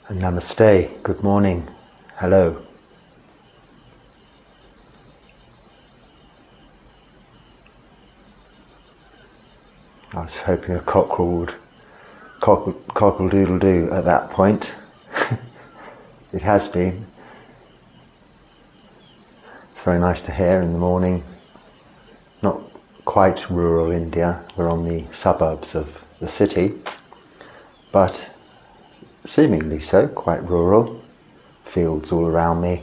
Namaste, good morning, hello. I was hoping a cockerel would cockle-doodle-doo at that point. It has been. It's very nice to hear in the morning. Not quite rural India, we're on the suburbs of the city, but seemingly so, quite rural, fields all around me,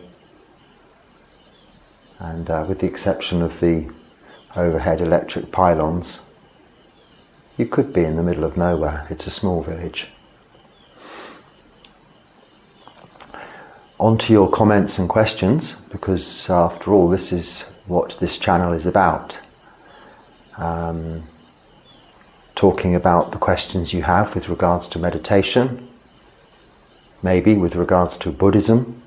and with the exception of the overhead electric pylons, you could be in the middle of nowhere. It's a small village. On to your comments and questions, because after all this is what this channel is about. Talking about the questions you have with regards to meditation, maybe with regards to Buddhism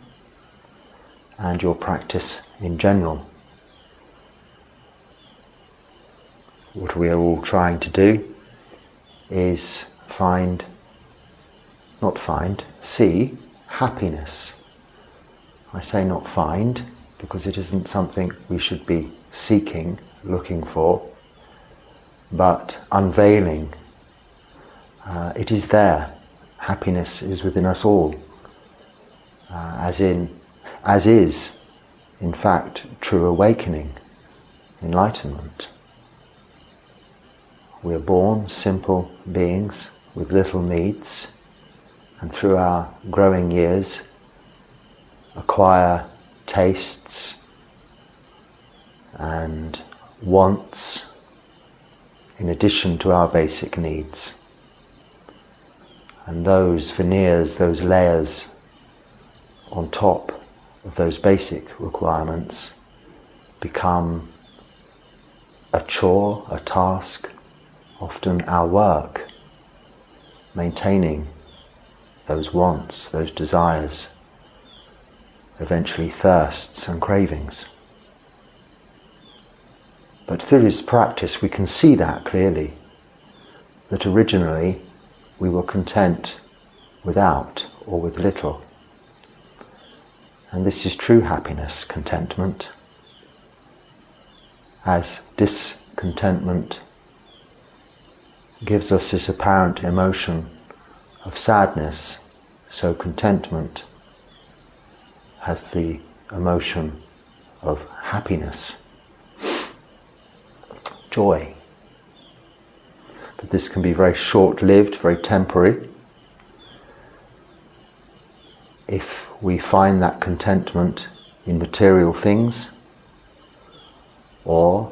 and your practice in general. What we are all trying to do is see happiness. I say not find, because it isn't something we should be seeking, looking for, but unveiling. It is there. Happiness is within us all, as is, in fact, true awakening, enlightenment. We are born simple beings with little needs, and through our growing years acquire tastes and wants in addition to our basic needs. And those veneers, those layers on top of those basic requirements become a chore, a task, often our work, maintaining those wants, those desires, eventually thirsts and cravings. But through this practice we can see that clearly, that originally we were content without or with little. And this is true happiness, contentment. As discontentment gives us this apparent emotion of sadness, so contentment has the emotion of happiness, joy. But this can be very short-lived, very temporary. If we find that contentment in material things or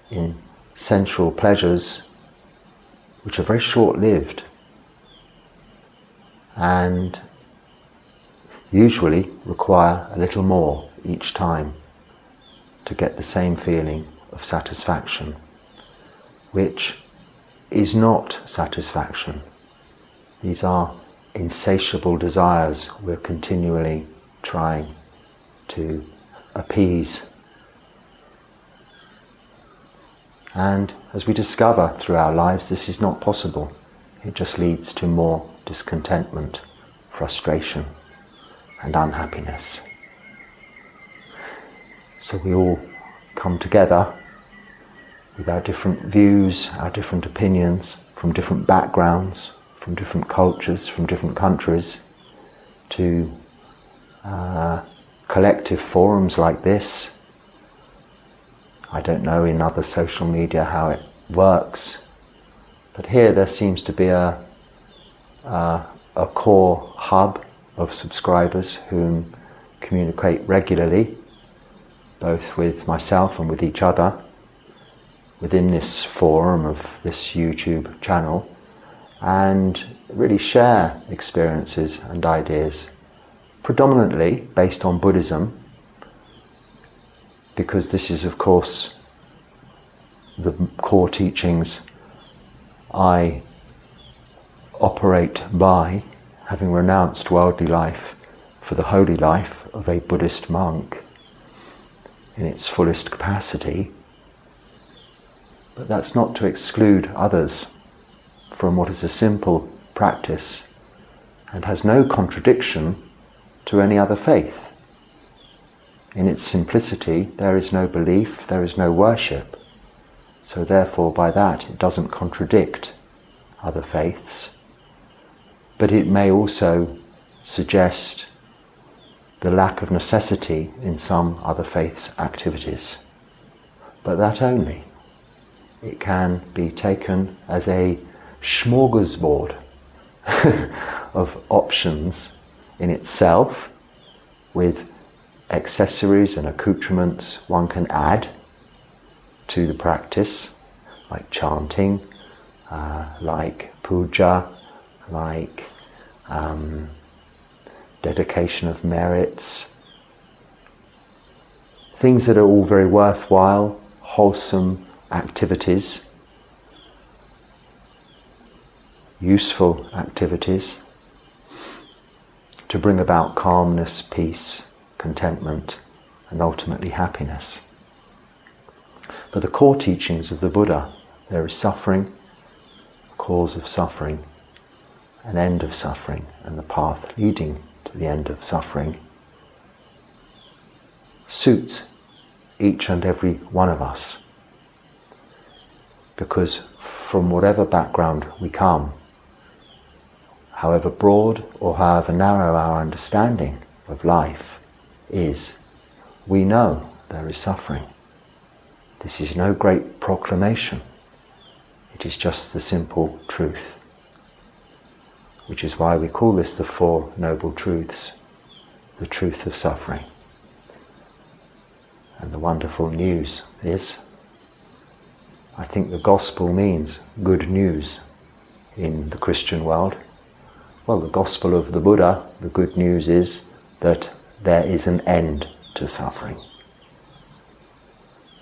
in sensual pleasures, which are very short-lived and usually require a little more each time to get the same feeling of satisfaction, which is not satisfaction. These are insatiable desires we're continually trying to appease. And as we discover through our lives, this is not possible. It just leads to more discontentment, frustration, and unhappiness. So we all come together with our different views, our different opinions, from different backgrounds, from different cultures, from different countries, to collective forums like this. I don't know in other social media how it works, but here there seems to be a core hub of subscribers whom communicate regularly, both with myself and with each other, within this forum of this YouTube channel, and really share experiences and ideas, predominantly based on Buddhism, because this is of course the core teachings I operate by, having renounced worldly life for the holy life of a Buddhist monk in its fullest capacity. But that's not to exclude others from what is a simple practice and has no contradiction to any other faith. In its simplicity, there is no belief, there is no worship. So therefore, by that, it doesn't contradict other faiths. But it may also suggest the lack of necessity in some other faiths' activities. But that only. It can be taken as a smorgasbord of options in itself, with accessories and accoutrements one can add to the practice, like chanting, like puja, like dedication of merits, things that are all very worthwhile, wholesome activities, useful activities to bring about calmness, peace, contentment, and ultimately happiness. But the core teachings of the Buddha, there is suffering, cause of suffering, an end of suffering, and the path leading to the end of suffering, suits each and every one of us. Because from whatever background we come, however broad or however narrow our understanding of life is, we know there is suffering. This is no great proclamation. It is just the simple truth. Which is why we call this the Four Noble Truths, the truth of suffering. And the wonderful news is, I think the gospel means good news in the Christian world. Well, the gospel of the Buddha, the good news is that there is an end to suffering.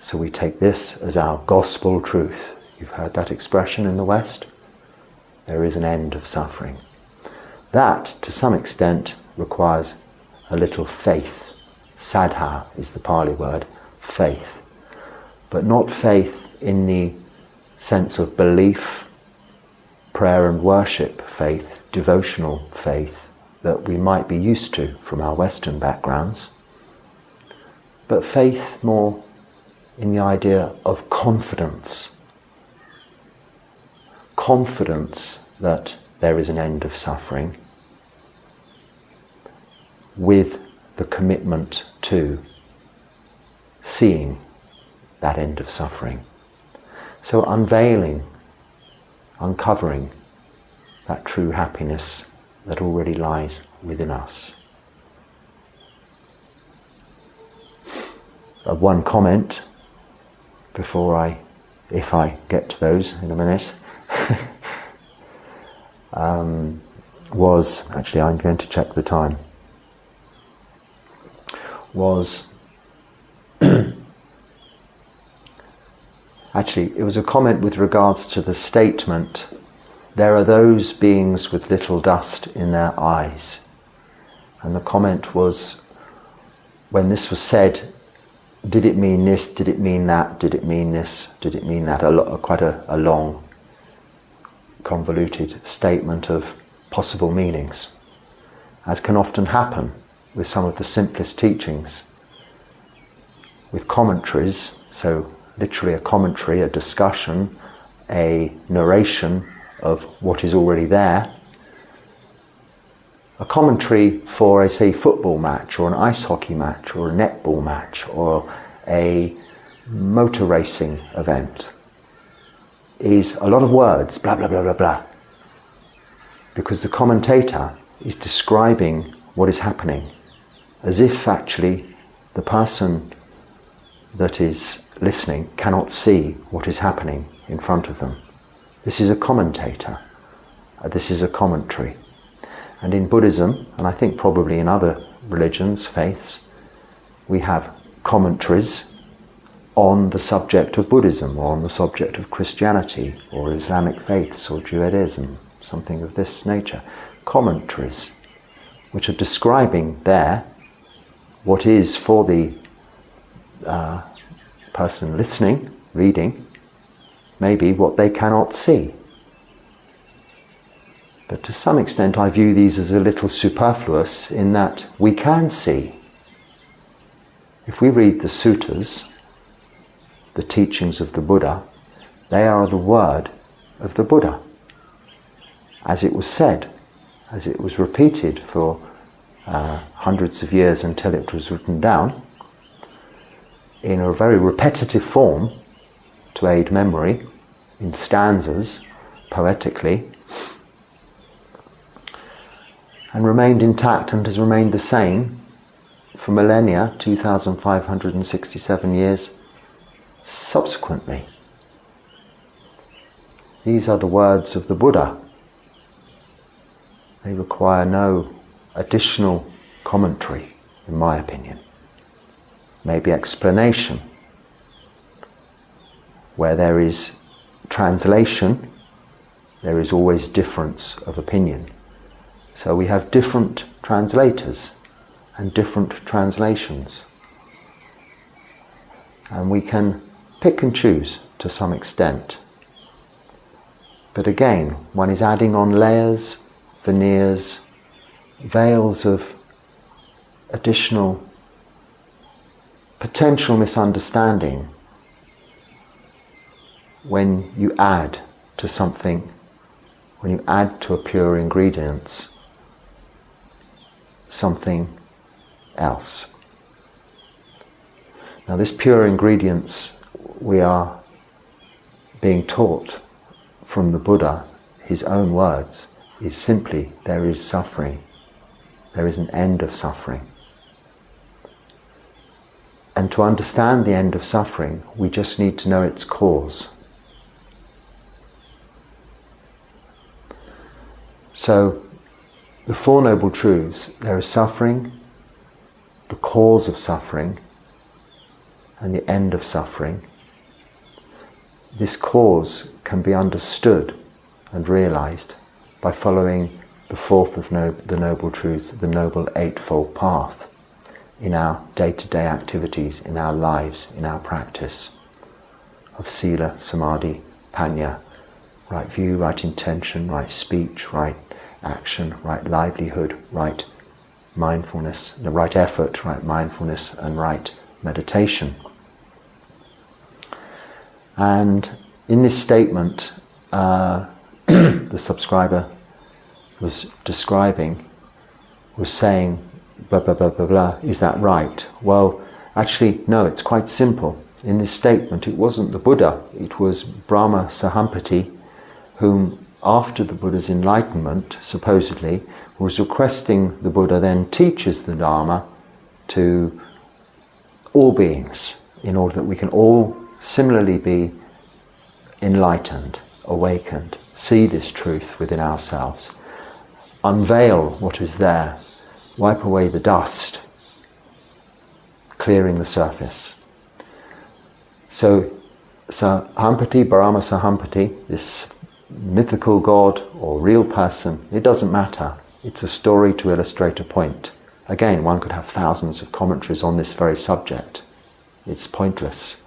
So we take this as our gospel truth. You've heard that expression in the West? There is an end of suffering. That, to some extent, requires a little faith. Saddha is the Pali word, faith. But not faith in the sense of belief, prayer and worship faith, devotional faith, that we might be used to from our Western backgrounds, but faith more in the idea of confidence. Confidence that there is an end of suffering, with the commitment to seeing that end of suffering. So unveiling, uncovering that true happiness that already lies within us. One comment before if I get to those in a minute, was, actually I'm going to check the time, was, actually it was a comment with regards to the statement, there are those beings with little dust in their eyes. And the comment was, when this was said, did it mean this, did it mean that, did it mean this, did it mean that? Quite a long, convoluted statement of possible meanings, as can often happen with some of the simplest teachings. With commentaries, so literally a commentary, a discussion, a narration of what is already there. A commentary for a, say, football match or an ice hockey match or a netball match or a motor racing event is a lot of words, blah, blah, blah, blah, blah. Because the commentator is describing what is happening, as if actually the person that is listening cannot see what is happening in front of them. This is a commentator. This is a commentary. And in Buddhism, and I think probably in other religions, faiths, we have commentaries on the subject of Buddhism or on the subject of Christianity or Islamic faiths or Judaism, something of this nature. Commentaries which are describing there what is for the person listening, reading, maybe what they cannot see. But to some extent I view these as a little superfluous in that we can see. If we read the suttas, the teachings of the Buddha, they are the word of the Buddha. As it was said, as it was repeated for hundreds of years until it was written down, in a very repetitive form to aid memory, in stanzas, poetically, and remained intact and has remained the same for millennia, 2,567 years subsequently. These are the words of the Buddha. They require no additional commentary, in my opinion. Maybe explanation. Where there is translation, there is always difference of opinion. So we have different translators and different translations. And we can pick and choose to some extent. But again, one is adding on layers, veneers, veils of additional potential misunderstanding when you add to something, when you add to a pure ingredients something else. Now this pure ingredients we are being taught from the Buddha, his own words, is simply there is suffering. There is an end of suffering. And to understand the end of suffering, we just need to know its cause. So, the Four Noble Truths, there is suffering, the cause of suffering, and the end of suffering. This cause can be understood and realized by following the fourth of the Noble Truths, the Noble Eightfold Path, in our day-to-day activities, in our lives, in our practice of Sila, Samadhi, Panya, right view, right intention, right speech, right action, right livelihood, right mindfulness, the right effort, right mindfulness, and right meditation. And in this statement, the subscriber was describing, was saying, blah, blah, blah, blah, blah, is that right? Well, actually, no, it's quite simple. In this statement, it wasn't the Buddha, it was Brahma Sahampati, whom after the Buddha's enlightenment, supposedly, was requesting the Buddha then teaches the Dharma to all beings, in order that we can all similarly be enlightened, awakened, see this truth within ourselves, unveil what is there, wipe away the dust, clearing the surface. So Sahampati, Brahma Sahampati, this mythical god or real person, it doesn't matter. It's a story to illustrate a point. Again, one could have thousands of commentaries on this very subject. It's pointless.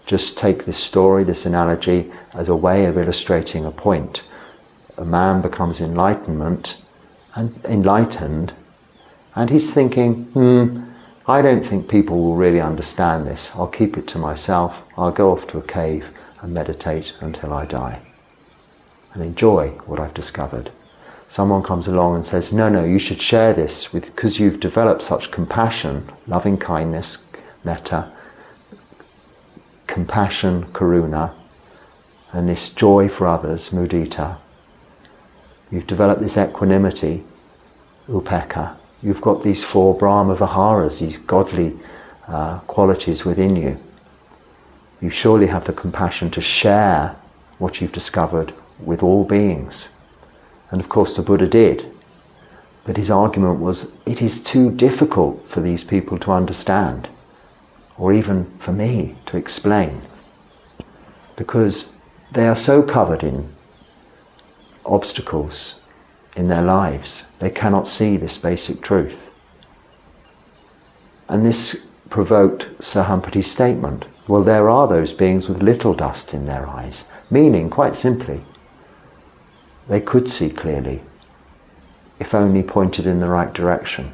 Just take this story, this analogy, as a way of illustrating a point. A man becomes enlightened, and he's thinking, I don't think people will really understand this. I'll keep it to myself. I'll go off to a cave and meditate until I die and enjoy what I've discovered. Someone comes along and says, no, you should share this because you've developed such compassion, loving kindness, metta, compassion, karuna, and this joy for others, mudita. You've developed this equanimity, upekkha. You've got these four Brahma Viharas, these godly qualities within you. You surely have the compassion to share what you've discovered with all beings. And of course the Buddha did. But his argument was, it is too difficult for these people to understand, or even for me to explain, because they are so covered in obstacles in their lives, they cannot see this basic truth. And this provoked Sahampati's statement, well, there are those beings with little dust in their eyes, meaning, quite simply, they could see clearly, if only pointed in the right direction.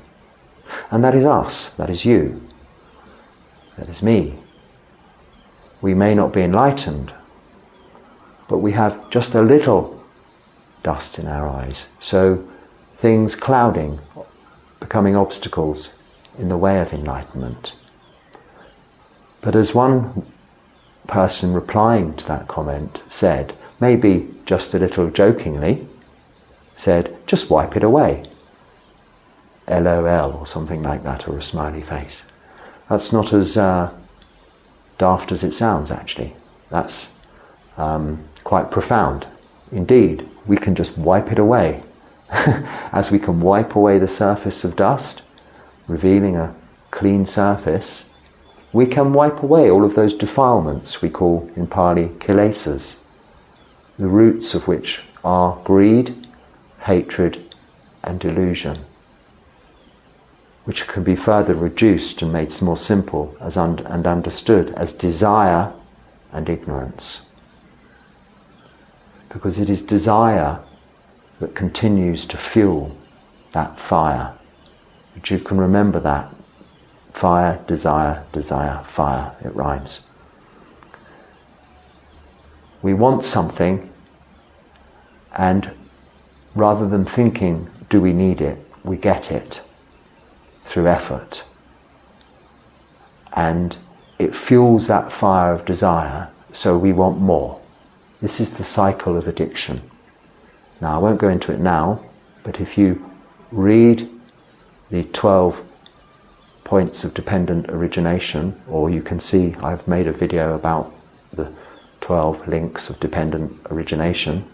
And that is us, that is you, that is me. We may not be enlightened, but we have just a little dust in our eyes. So things clouding, becoming obstacles in the way of enlightenment. But as one person replying to that comment said, maybe just a little jokingly, said, just wipe it away. LOL or something like that, or a smiley face. That's not as daft as it sounds, actually. That's quite profound. Indeed, we can just wipe it away. As we can wipe away the surface of dust, revealing a clean surface, we can wipe away all of those defilements we call in Pali kilesas, the roots of which are greed, hatred and delusion, which can be further reduced and made more simple and understood as desire and ignorance. Because it is desire that continues to fuel that fire. But you can remember that. Fire, desire, desire, fire. It rhymes. We want something, and rather than thinking, do we need it, we get it through effort. And it fuels that fire of desire, so we want more. This is the cycle of addiction. Now, I won't go into it now, but if you read the 12 points of dependent origination, or you can see I've made a video about the 12 links of dependent origination,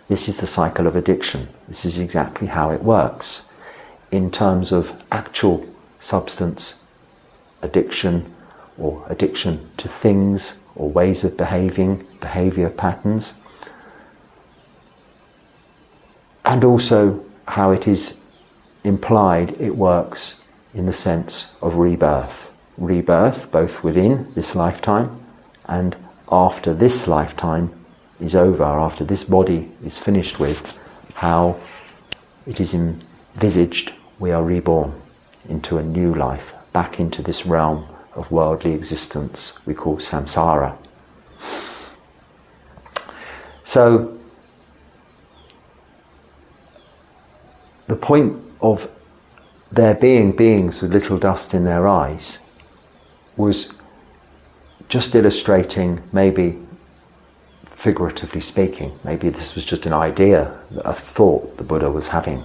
this is the cycle of addiction. This is exactly how it works. In terms of actual substance addiction, or addiction to things, or ways of behaving, behavior patterns, and also how it is implied it works in the sense of rebirth. Rebirth both within this lifetime and after this lifetime is over, after this body is finished with, how it is envisaged we are reborn into a new life, back into this realm of worldly existence we call samsara. So, the point of there being beings with little dust in their eyes was just illustrating, maybe figuratively speaking, maybe this was just an idea, a thought the Buddha was having,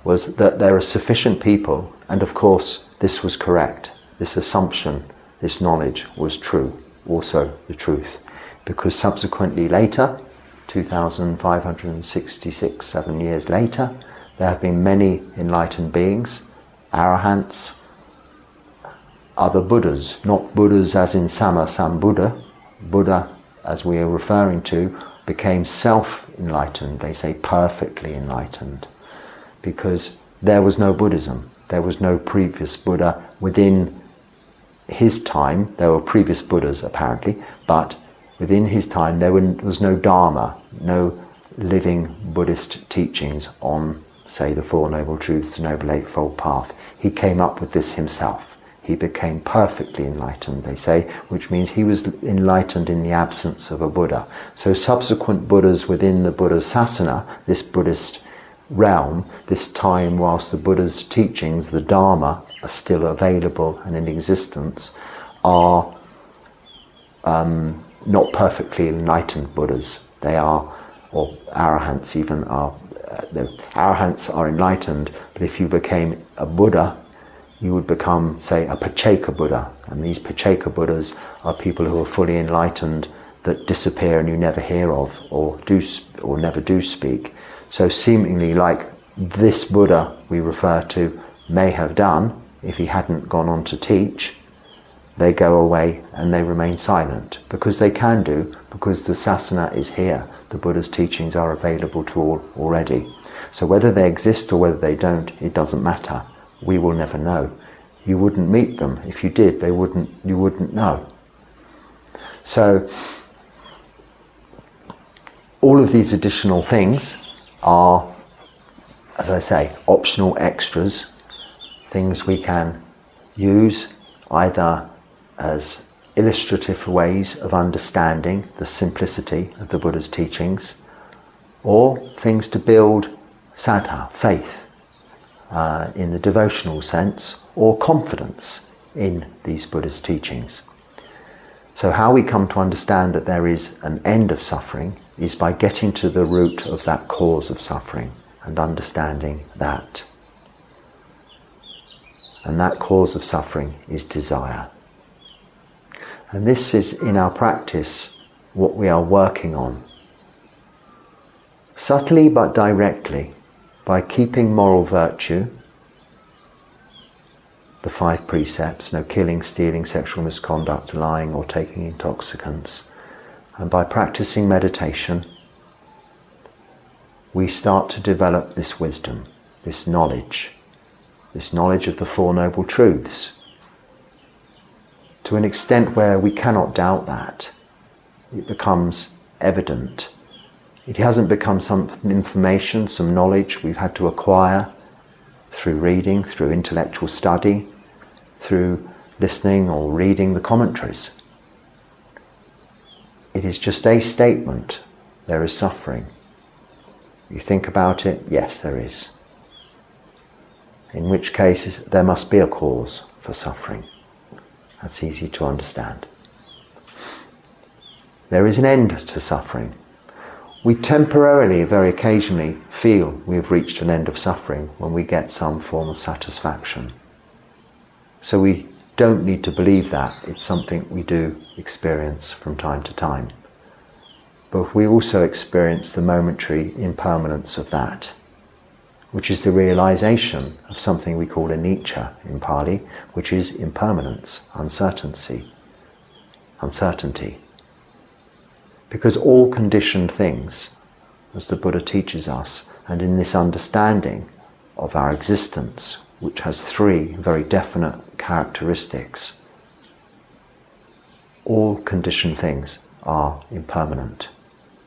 was that there are sufficient people, and of course this was correct, this assumption, this knowledge was true, also the truth, because subsequently later, 2,566, 7 years later, there have been many enlightened beings, arahants, other Buddhas, not Buddhas as in Sama Sambuddha. Buddha, as we are referring to, became self-enlightened, they say perfectly enlightened, because there was no Buddhism, there was no previous Buddha within his time. There were previous Buddhas apparently, but within his time there was no Dharma, no living Buddhist teachings on, say, the Four Noble Truths, the Noble Eightfold Path. He came up with this himself. He became perfectly enlightened, they say, which means he was enlightened in the absence of a Buddha. So subsequent Buddhas within the Buddha Sasana, this Buddhist realm, this time whilst the Buddha's teachings, the Dharma, are still available and in existence, are not perfectly enlightened Buddhas. They are, or arahants even are, the arahants are enlightened, but if you became a Buddha, you would become, say, a Pacceka Buddha. And these Pacceka Buddhas are people who are fully enlightened that disappear and you never hear of or never do speak. So seemingly like this Buddha we refer to may have done, if he hadn't gone on to teach, they go away and they remain silent, because they can do, because the sasana is here. The Buddha's teachings are available to all already. So whether they exist or whether they don't, it doesn't matter. We will never know. You wouldn't meet them. If you did, you wouldn't know. So all of these additional things are, as I say, optional extras, things we can use either as illustrative ways of understanding the simplicity of the Buddha's teachings, or things to build saddha, faith, in the devotional sense, or confidence in these Buddha's teachings. So how we come to understand that there is an end of suffering is by getting to the root of that cause of suffering and understanding that. And that cause of suffering is desire. And this is, in our practice, what we are working on. Subtly but directly, by keeping moral virtue, the 5 precepts, no killing, stealing, sexual misconduct, lying or taking intoxicants, and by practicing meditation, we start to develop this wisdom, this knowledge of the Four Noble Truths, to an extent where we cannot doubt that. It becomes evident. It hasn't become some information, some knowledge we've had to acquire through reading, through intellectual study, through listening or reading the commentaries. It is just a statement. There is suffering. You think about it, yes, there is. In which case there must be a cause for suffering. That's easy to understand. There is an end to suffering. We temporarily, very occasionally, feel we have reached an end of suffering when we get some form of satisfaction. So we don't need to believe that. It's something we do experience from time to time. But we also experience the momentary impermanence of that, which is the realization of something we call anicca in Pali, which is impermanence, uncertainty. Because all conditioned things, as the Buddha teaches us, and in this understanding of our existence, which has 3 very definite characteristics, all conditioned things are impermanent.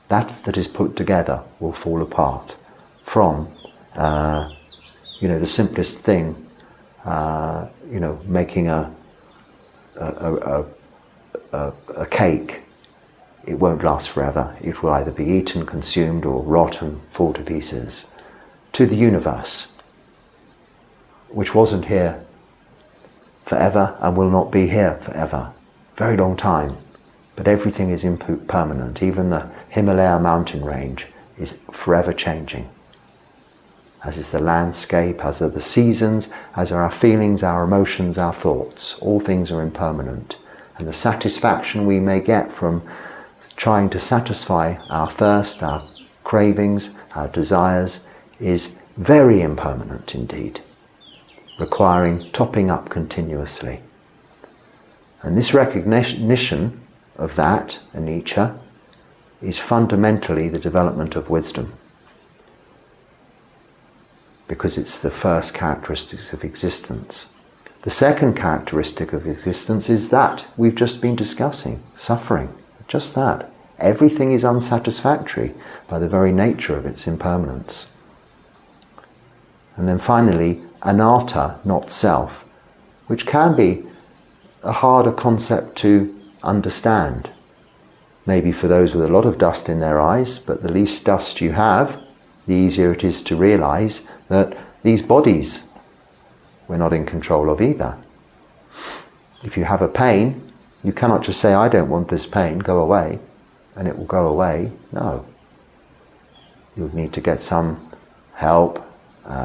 That is put together will fall apart from the simplest thing, making a cake. It won't last forever. It will either be eaten, consumed, or rot and fall to pieces. To the universe, which wasn't here forever and will not be here forever. Very long time. But everything is impermanent. Even the Himalaya mountain range is forever changing. As is the landscape, as are the seasons, as are our feelings, our emotions, our thoughts. All things are impermanent. And the satisfaction we may get from trying to satisfy our thirst, our cravings, our desires, is very impermanent indeed, requiring topping up continuously. And this recognition of that, anicca, is fundamentally the development of wisdom, because it's the first characteristic of existence. The second characteristic of existence is that we've just been discussing, suffering. Just that. Everything is unsatisfactory by the very nature of its impermanence. And then finally, anatta, not self, which can be a harder concept to understand. Maybe for those with a lot of dust in their eyes, but the least dust you have, the easier it is to realize that these bodies we're not in control of either. If you have a pain, you cannot just say, I don't want this pain, go away, and it will go away. No. You would need to get some help,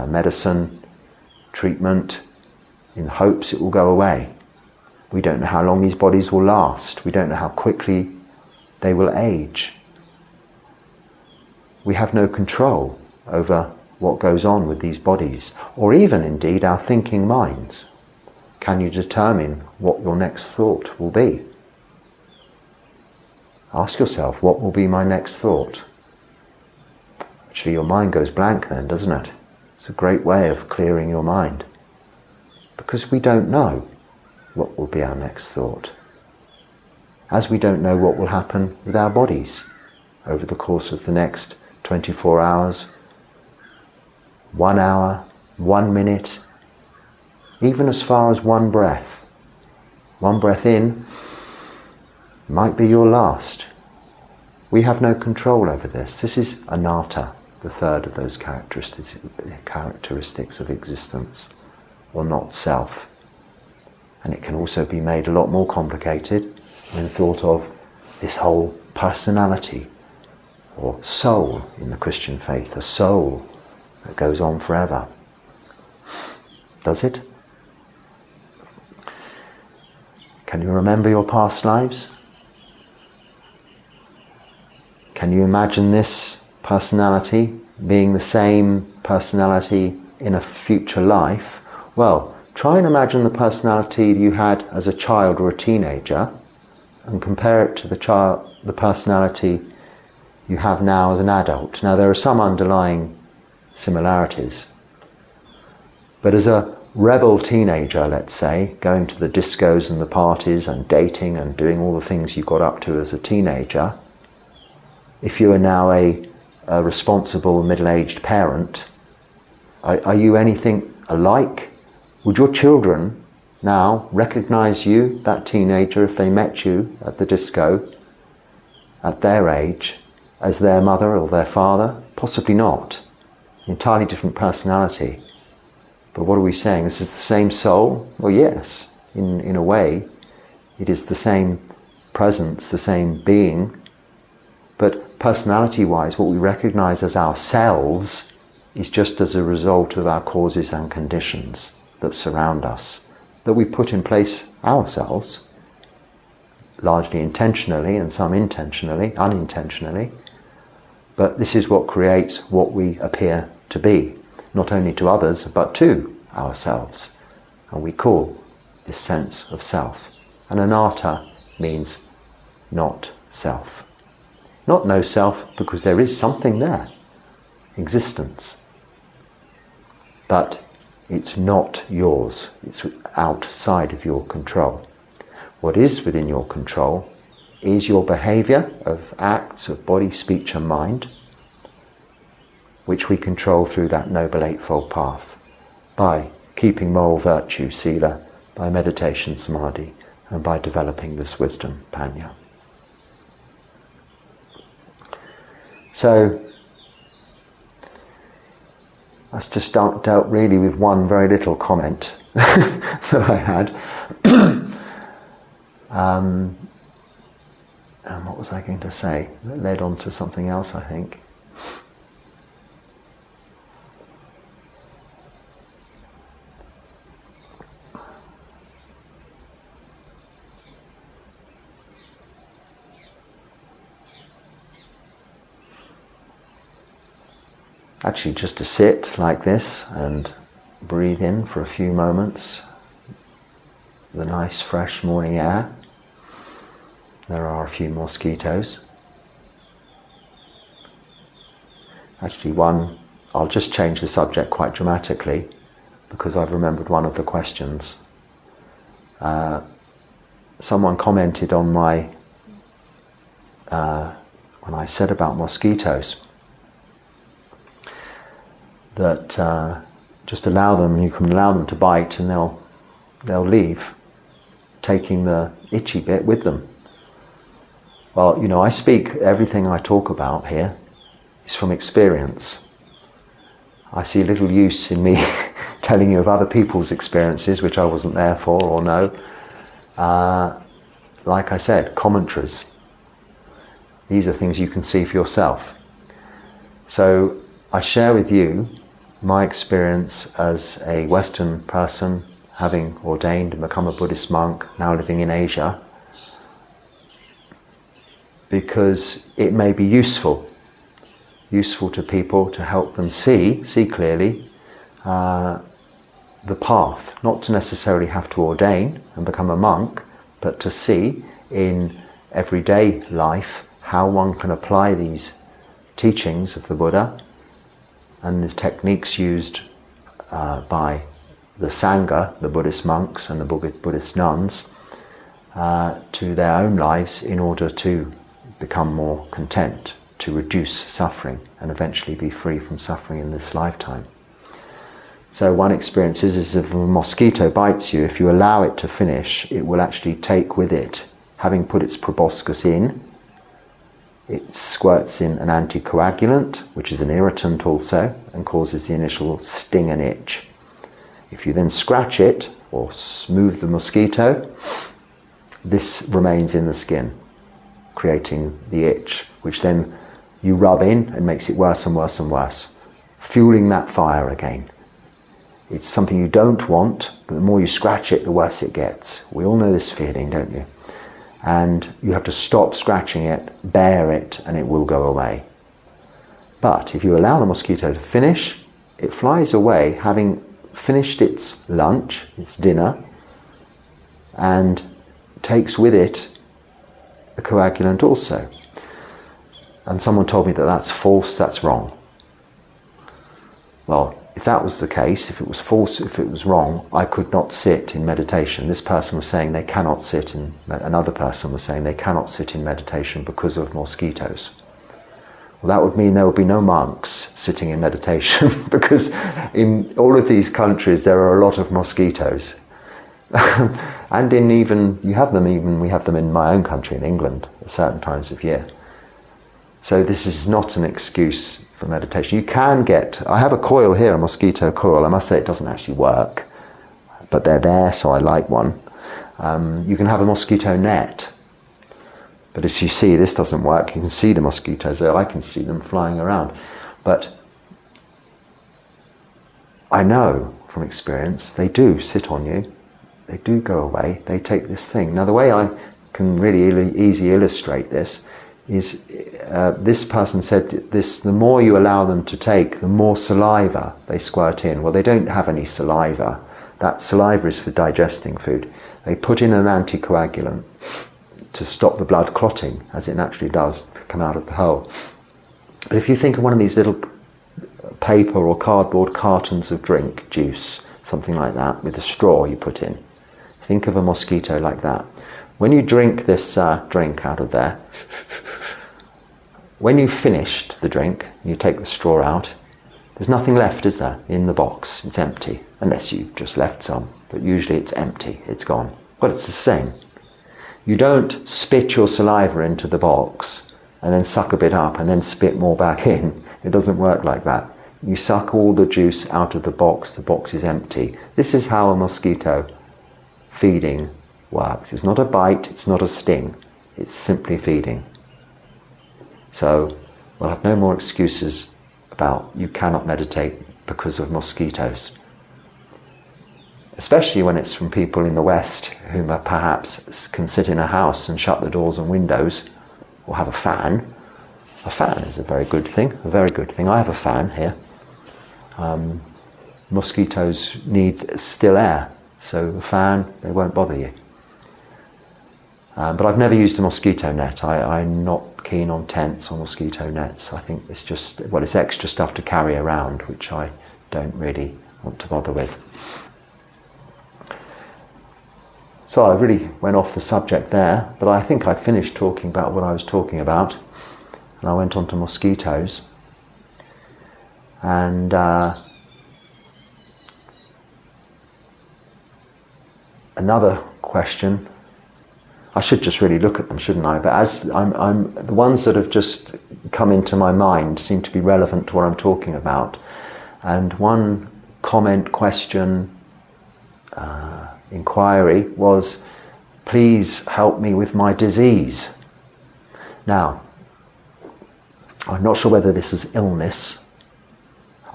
medicine, treatment, in hopes it will go away. We don't know how long these bodies will last. We don't know how quickly they will age. We have no control over what goes on with these bodies, or even indeed our thinking minds. Can you determine what your next thought will be? Ask yourself, what will be my next thought? Actually, your mind goes blank then, doesn't it? It's a great way of clearing your mind. Because we don't know what will be our next thought. As we don't know what will happen with our bodies. over the course of the next 24 hours, 1 hour, 1 minute, even as far as one breath. One breath in might be your last. We have no control over this. This is anatta, the third of those characteristics of existence, or not self. And it can also be made a lot more complicated when thought of this whole personality, or soul in the Christian faith, a soul that goes on forever. Does it? Can you remember your past lives? Can you imagine this personality being the same personality in a future life? Well, try and imagine the personality you had as a child or a teenager and compare it to the personality you have now as an adult. Now, there are some underlying similarities, but as a rebel teenager, let's say, going to the discos and the parties and dating and doing all the things you got up to as a teenager, if you are now a responsible middle-aged parent, are you anything alike? Would your children now recognize you, that teenager, if they met you at the disco at their age, as their mother or their father? Possibly not. Entirely different personality. But what are we saying? This is the same soul? Well, yes, in a way. It is the same presence, the same being. But personality-wise, what we recognize as ourselves is just as a result of our causes and conditions that surround us, that we put in place ourselves, largely intentionally and some unintentionally. But this is what creates what we appear to be, not only to others, but to ourselves. And we call this sense of self. And anatta means not self. Not no self, because there is something there, existence. But it's not yours. It's outside of your control. What is within your control is your behavior of acts of body, speech and mind, which we control through that Noble Eightfold Path, by keeping moral virtue, sila, by meditation, samadhi, and by developing this wisdom, panya. So, that's just dealt really with one very little comment that I had. And what was I going to say? That led on to something else, I think. Actually, just to sit like this and breathe in for a few moments the nice fresh morning air. There are a few mosquitoes. Actually, I'll just change the subject quite dramatically because I've remembered one of the questions. Someone commented on when I said about mosquitoes, that just you can allow them to bite and they'll leave, taking the itchy bit with them. Well, I speak, everything I talk about here is from experience. I see little use in me telling you of other people's experiences, which I wasn't there for or know. Like I said, commentaries. These are things you can see for yourself. So I share with you my experience as a Western person, having ordained and become a Buddhist monk, now living in Asia, because it may be useful to people, to help them see clearly the path, not to necessarily have to ordain and become a monk, but to see in everyday life how one can apply these teachings of the Buddha and the techniques used by the Sangha, the Buddhist monks and the Buddhist nuns, to their own lives in order to become more content, to reduce suffering and eventually be free from suffering in this lifetime. So one experience is if a mosquito bites you, if you allow it to finish, it will actually take with it, having put its proboscis in, it squirts in an anticoagulant, which is an irritant also, and causes the initial sting and itch. If you then scratch it, or move the mosquito, this remains in the skin, creating the itch, which then you rub in and makes it worse and worse and worse, fueling that fire again. It's something you don't want, but the more you scratch it, the worse it gets. We all know this feeling, don't you? And you have to stop scratching it, bear it, and it will go away. But if you allow the mosquito to finish, it flies away having finished its lunch, its dinner, and takes with it the coagulant also. And someone told me that that's false, that's wrong. Well, if that was the case, if it was false, if it was wrong, I could not sit in meditation. This person was saying they cannot sit in, another person was saying they cannot sit in meditation because of mosquitoes. Well, that would mean there would be no monks sitting in meditation because in all of these countries there are a lot of mosquitoes. And we have them in my own country, in England, at certain times of year. So this is not an excuse for meditation. You can I have a coil here, a mosquito coil. I must say it doesn't actually work, but they're there, so I like one. You can have a mosquito net. But as you see, this doesn't work. You can see the mosquitoes there. I can see them flying around. But I know from experience, they do sit on you. They do go away. They take this thing. Now, the way I can really easily illustrate this is this person said this: the more you allow them to take, the more saliva they squirt in. Well, they don't have any saliva. That saliva is for digesting food. They put in an anticoagulant to stop the blood clotting, as it naturally does, to come out of the hole. But if you think of one of these little paper or cardboard cartons of drink, juice, something like that, with a straw you put in, think of a mosquito like that. When you drink this drink out of there, when you've finished the drink, you take the straw out, there's nothing left, is there, in the box? It's empty, unless you've just left some, but usually it's empty, it's gone. Well, it's the same. You don't spit your saliva into the box and then suck a bit up and then spit more back in. It doesn't work like that. You suck all the juice out of the box is empty. This is how a mosquito feeding works. It's not a bite, it's not a sting, it's simply feeding. So we'll have no more excuses about you cannot meditate because of mosquitoes. Especially when it's from people in the West who perhaps can sit in a house and shut the doors and windows or have a fan. A fan is a very good thing, I have a fan here. Mosquitoes need still air, so the fan, they won't bother you. But I've never used a mosquito net. I'm not keen on tents or mosquito nets. I think it's it's extra stuff to carry around, which I don't really want to bother with. So I really went off the subject there, but I think I finished talking about what I was talking about, and I went on to mosquitoes. And another question, I should just really look at them, shouldn't I? But as I'm the ones that have just come into my mind seem to be relevant to what I'm talking about. And one comment, question, inquiry was, please help me with my disease. Now, I'm not sure whether this is illness.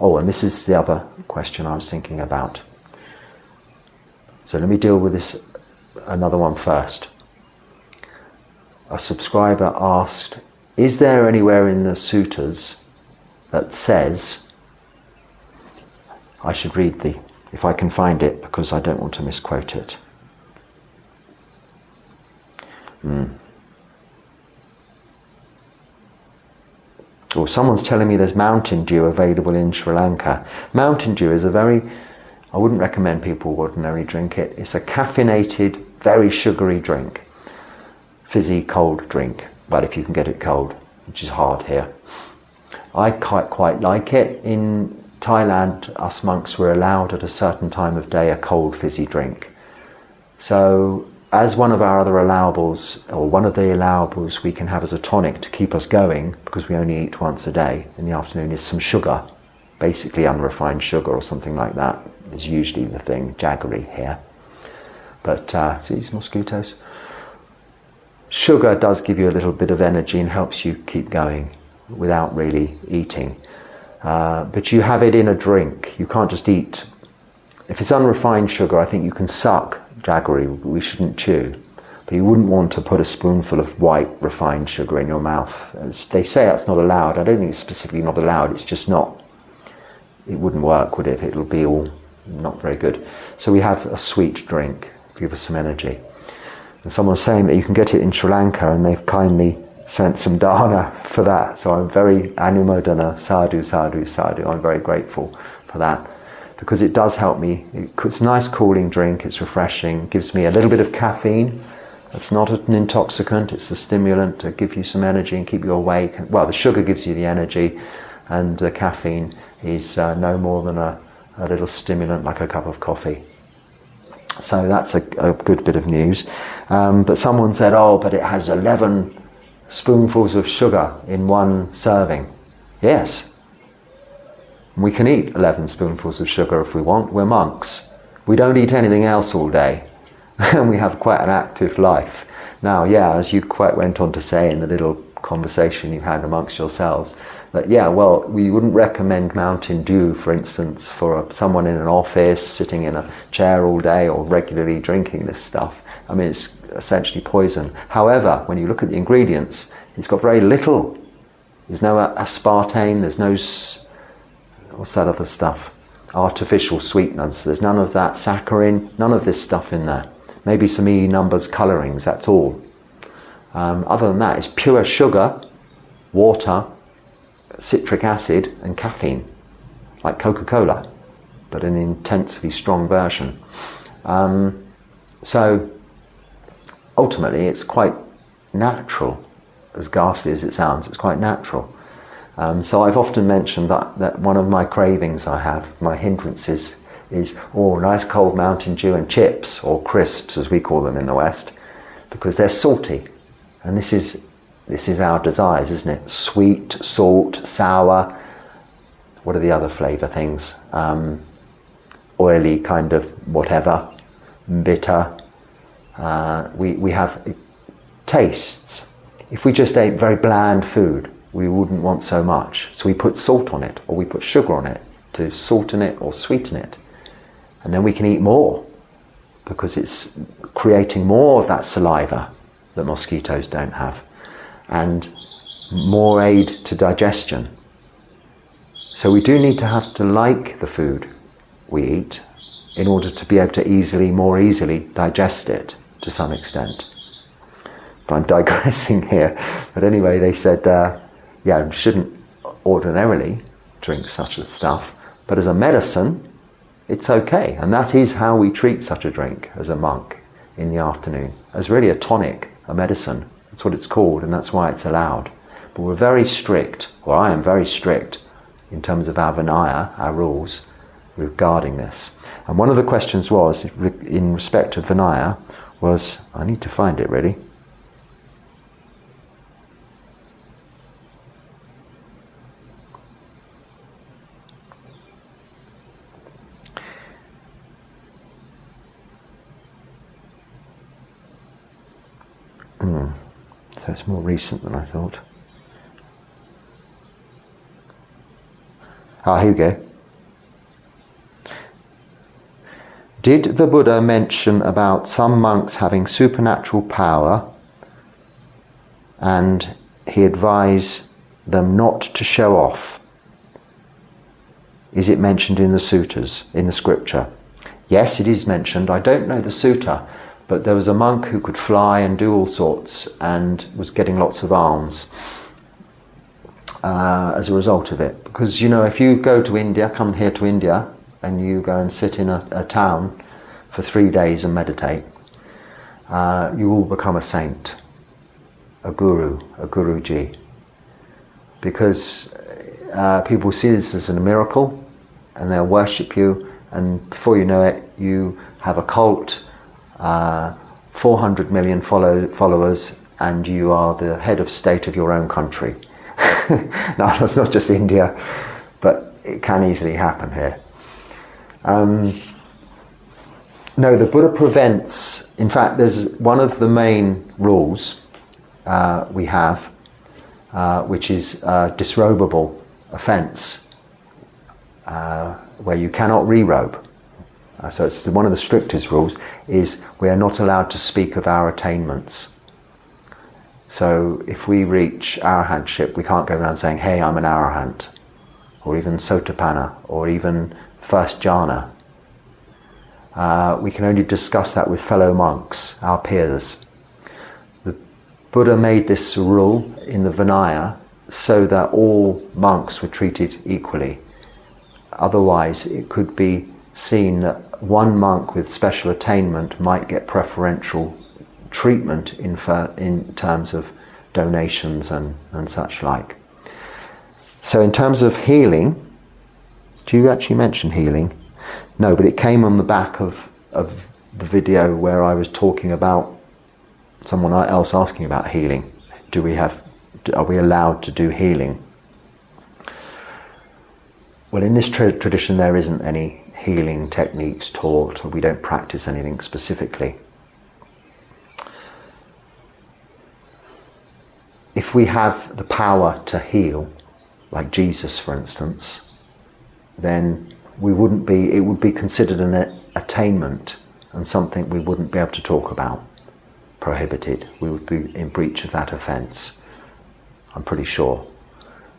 Oh, and this is the other question I was thinking about. So let me deal with this, another one first. A subscriber asked, is there anywhere in the suttas that says, I should read if I can find it, because I don't want to misquote it. Oh, someone's telling me there's Mountain Dew available in Sri Lanka. Mountain Dew is I wouldn't recommend people ordinarily drink it. It's a caffeinated, very sugary drink. Fizzy, cold drink, but if you can get it cold. which is hard here. I quite like it. In Thailand, us monks were allowed at a certain time of day a cold fizzy drink. So as one of our other allowables, or one of the allowables we can have as a tonic to keep us going, because we only eat once a day in the afternoon, is some sugar, basically unrefined sugar or something like that is usually the thing, jaggery here. But see these mosquitoes? Sugar does give you a little bit of energy and helps you keep going without really eating. But you have it in a drink. You can't just eat. If it's unrefined sugar, I think you can suck jaggery. We shouldn't chew. But you wouldn't want to put a spoonful of white refined sugar in your mouth. They say that's not allowed. I don't think it's specifically not allowed. It's just not. It wouldn't work, would it? It'll be all not very good. So we have a sweet drink to give us some energy. And someone was saying that you can get it in Sri Lanka, and they've kindly sent some dana for that. So I'm very anumodana, sadhu, sadhu, sadhu. I'm very grateful for that, because it does help me. It's a nice cooling drink, it's refreshing, gives me a little bit of caffeine. It's not an intoxicant, it's a stimulant to give you some energy and keep you awake. Well, the sugar gives you the energy, and the caffeine is no more than a little stimulant like a cup of coffee. So that's a good bit of news. But someone said, oh, but it has 11 spoonfuls of sugar in one serving. Yes. We can eat 11 spoonfuls of sugar if we want. We're monks. We don't eat anything else all day. And we have quite an active life. Now, yeah, as you quite went on to say in the little conversation you had amongst yourselves, that, yeah, well, we wouldn't recommend Mountain Dew, for instance, for someone in an office, sitting in a chair all day or regularly drinking this stuff. I mean, it's essentially poison. However, when you look at the ingredients, it's got very little. There's no aspartame, there's no, what's that other stuff? Artificial sweeteners. There's none of that saccharin, none of this stuff in there. Maybe some E numbers colourings, that's all. Other than that, it's pure sugar, water, citric acid and caffeine, like Coca-Cola, but an intensely strong version. So ultimately it's quite natural, as ghastly as it sounds, it's quite natural. So I've often mentioned that one of my cravings I have, my hindrances, is nice cold Mountain Dew and chips, or crisps as we call them in the West, because they're salty, and this is our desires, isn't it? Sweet, salt, sour. What are the other flavour things? Oily, kind of whatever. Bitter. We have tastes. If we just ate very bland food, we wouldn't want so much. So we put salt on it, or we put sugar on it to sweeten it or sweeten it. And then we can eat more, because it's creating more of that saliva that mosquitoes don't have, and more aid to digestion. So we do need to have to like the food we eat in order to be able to more easily digest it to some extent. But I'm digressing here. But anyway, they said, you shouldn't ordinarily drink such a stuff, but as a medicine, it's okay. And that is how we treat such a drink as a monk in the afternoon, as really a tonic, a medicine. That's what it's called, and that's why it's allowed. But we're very strict, or I am very strict, in terms of our Vinaya, our rules, regarding this. And one of the questions was, in respect of Vinaya, was, I need to find it really. So it's more recent than I thought. Here we go. Did the Buddha mention about some monks having supernatural power, and he advised them not to show off? Is it mentioned in the suttas, in the scripture? Yes, it is mentioned. I don't know the sutta, but there was a monk who could fly and do all sorts and was getting lots of alms as a result of it. Because, if you go to India, come here to India, and you go and sit in a town for 3 days and meditate, you will become a saint, a guru, a guruji. because people see this as a miracle and they'll worship you, and before you know it, you have a cult, 400 million followers, and you are the head of state of your own country. Now, that's not just India, but it can easily happen here. No, the Buddha prevents, in fact, there's one of the main rules we have, which is disrobable offence, where you cannot re-robe. So it's one of the strictest rules is we are not allowed to speak of our attainments. So if we reach arahantship, we can't go around saying, hey, I'm an arahant, or even sotapanna, or even first jhana. We can only discuss that with fellow monks, our peers. The Buddha made this rule in the Vinaya so that all monks were treated equally. Otherwise, it could be seen that one monk with special attainment might get preferential treatment in terms of donations and such like. So in terms of healing, do you actually mention healing? No, but it came on the back of the video where I was talking about someone else asking about healing. Are we allowed to do healing? Well, in this tradition there isn't any healing techniques taught, or we don't practice anything specifically. If we have the power to heal, like Jesus for instance, then it would be considered an attainment and something we wouldn't be able to talk about, prohibited. We would be in breach of that offence, I'm pretty sure.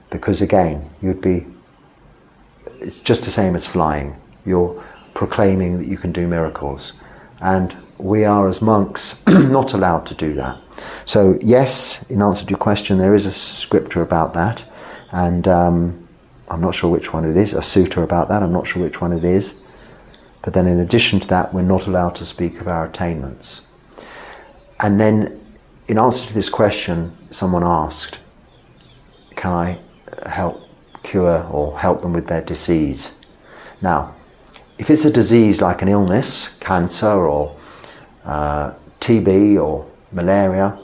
Because again, it's just the same as flying. You're proclaiming that you can do miracles. And we are as monks not allowed to do that. So yes, in answer to your question, there is a scripture about that. And I'm not sure which one it is, a sutta about that, I'm not sure which one it is. But then in addition to that, we're not allowed to speak of our attainments. And then in answer to this question, someone asked, can I help cure or help them with their disease? Now, if it's a disease like an illness, cancer or TB or malaria,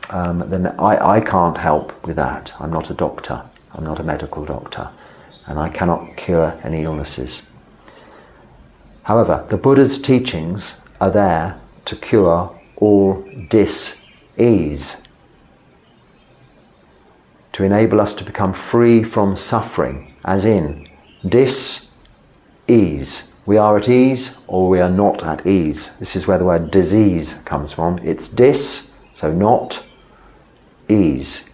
then I can't help with that. I'm not a doctor. I'm not a medical doctor. And I cannot cure any illnesses. However, the Buddha's teachings are there to cure all dis-ease, to enable us to become free from suffering, as in dis-ease. We are at ease or we are not at ease. This is where the word disease comes from. It's dis, so not, ease,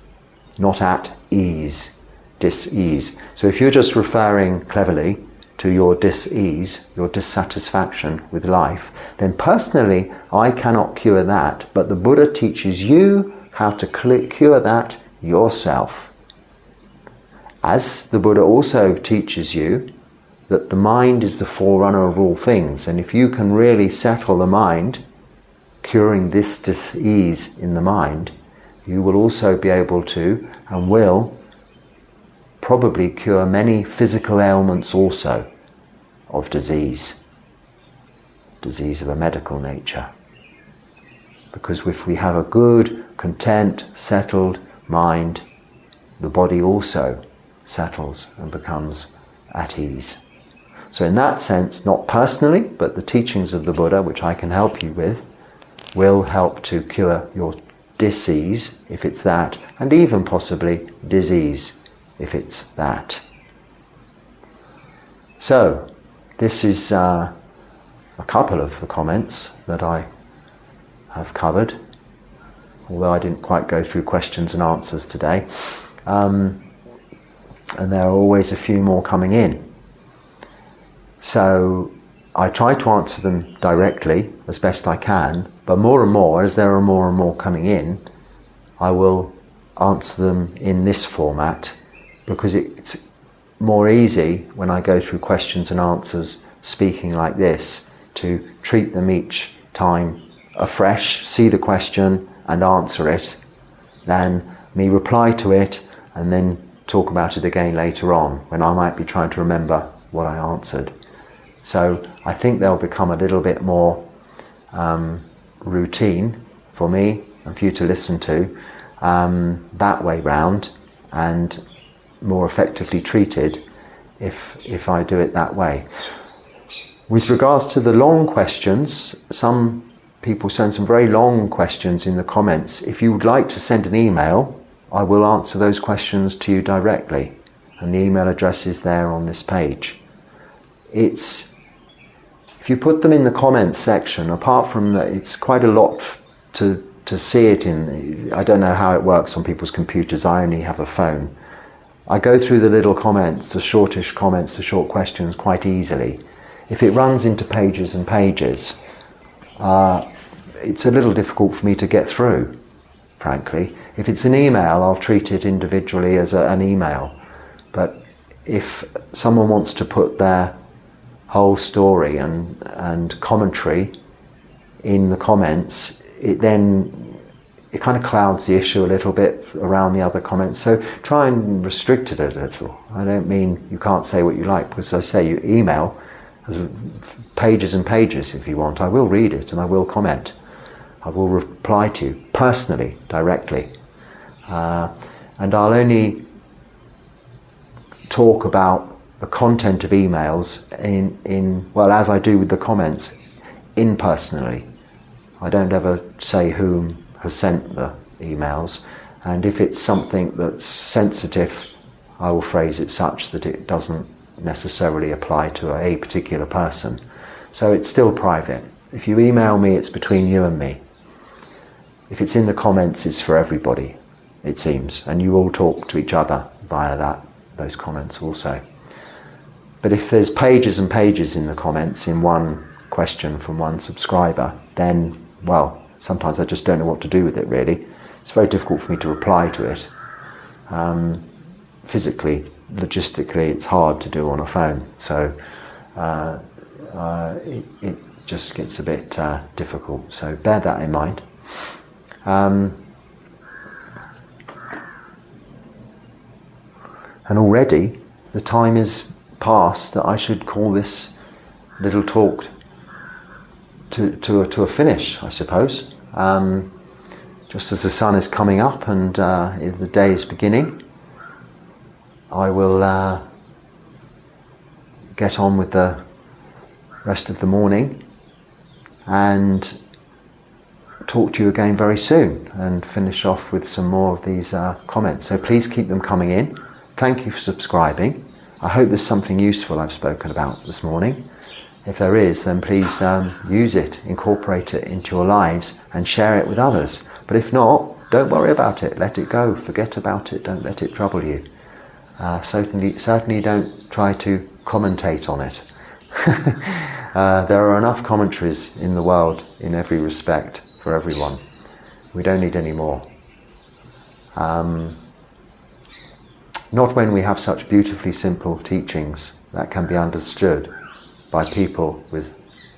not at ease, dis-ease. So if you're just referring cleverly to your dis-ease, your dissatisfaction with life, then personally I cannot cure that, but the Buddha teaches you how to cure that yourself. As the Buddha also teaches you that the mind is the forerunner of all things, and if you can really settle the mind, curing this dis-ease in the mind, you will also be able to, and will, probably cure many physical ailments also of disease of a medical nature. Because if we have a good, content, settled mind, the body also settles and becomes at ease. So in that sense, not personally, but the teachings of the Buddha, which I can help you with, will help to cure your disease, if it's that, and even possibly disease, if it's that. So, this is a couple of the comments that I have covered, although I didn't quite go through questions and answers today. And there are always a few more coming in. So I try to answer them directly as best I can, but more and more, as there are more and more coming in, I will answer them in this format, because it's more easy when I go through questions and answers speaking like this, to treat them each time afresh, see the question and answer it, than me reply to it and then talk about it again later on, when I might be trying to remember what I answered. So I think they'll become a little bit more routine for me and for you to listen to that way round, and more effectively treated if I do it that way. With regards to the long questions, some people send some very long questions in the comments. If you would like to send an email, I will answer those questions to you directly, and the email address is there on this page. If you put them in the comments section, apart from that, it's quite a lot to see it in. I don't know how it works on people's computers. I only have a phone. I go through the little comments, the shortish comments, the short questions quite easily. If it runs into pages and pages, it's a little difficult for me to get through, frankly. If it's an email, I'll treat it individually as an email. But if someone wants to put their whole story and commentary in the comments, it kind of clouds the issue a little bit around the other comments. So try and restrict it a little. I don't mean you can't say what you like, because I say you email pages and pages if you want. I will read it and I will comment. I will reply to you personally, directly. And I'll only talk about the content of emails as I do with the comments, impersonally. I don't ever say whom has sent the emails, and if it's something that's sensitive, I will phrase it such that it doesn't necessarily apply to a particular person. So it's still private. If you email me, it's between you and me. If it's in the comments, it's for everybody, it seems, and you all talk to each other via those comments also. But if there's pages and pages in the comments in one question from one subscriber, then, well, sometimes I just don't know what to do with it, really. It's very difficult for me to reply to it. Physically, logistically, it's hard to do on a phone, so it just gets a bit difficult. So bear that in mind. And already the time is past that I should call this little talk to a finish, I suppose. Just as the sun is coming up and the day is beginning, I will get on with the rest of the morning and talk to you again very soon and finish off with some more of these comments. So please keep them coming in. Thank you for subscribing. I hope there's something useful I've spoken about this morning. If there is, then please use it, incorporate it into your lives and share it with others. But if not, don't worry about it. Let it go. Forget about it. Don't let it trouble you. Certainly don't try to commentate on it. There are enough commentaries in the world in every respect for everyone. We don't need any more. Not when we have such beautifully simple teachings that can be understood by people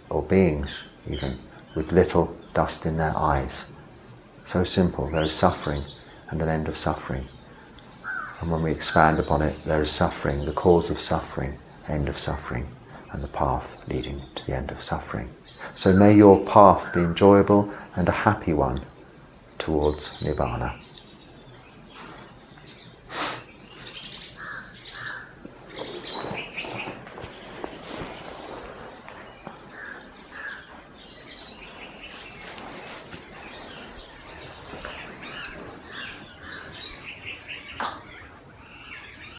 or beings even, with little dust in their eyes. So simple. There is suffering and an end of suffering. And when we expand upon it, there is suffering, the cause of suffering, end of suffering, and the path leading to the end of suffering. So may your path be enjoyable and a happy one towards Nibbana.